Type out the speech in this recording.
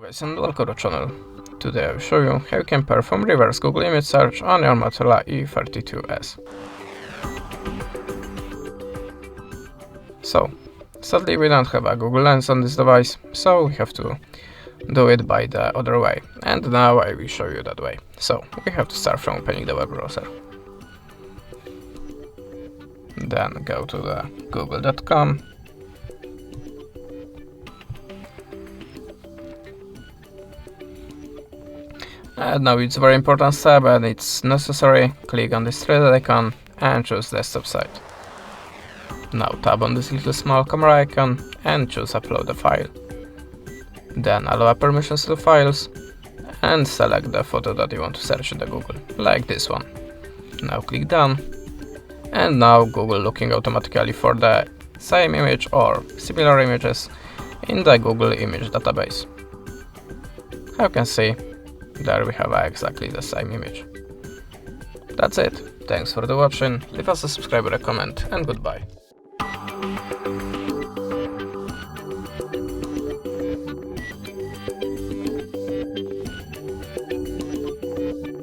Guys, and welcome to the channel. Today I will show you how you can perform reverse Google image search on your Motorola E32s. So, sadly we don't have a Google Lens on this device, so we have to do it by the other way, and now I will show you that way. So, we have to start from opening the web browser. Then go to the google.com. And now it's a very important step and it's necessary. Click on this threaded icon and choose desktop site. Now tap on this little small camera icon and choose upload a file. Then allow permissions to files and select the photo that you want to search in the Google, like this one. Now click done, and now Google looking automatically for the same image or similar images in the Google image database. How you can see, there we have exactly the same image. That's it. Thanks for the watching. Leave us a subscribe or a comment, and goodbye.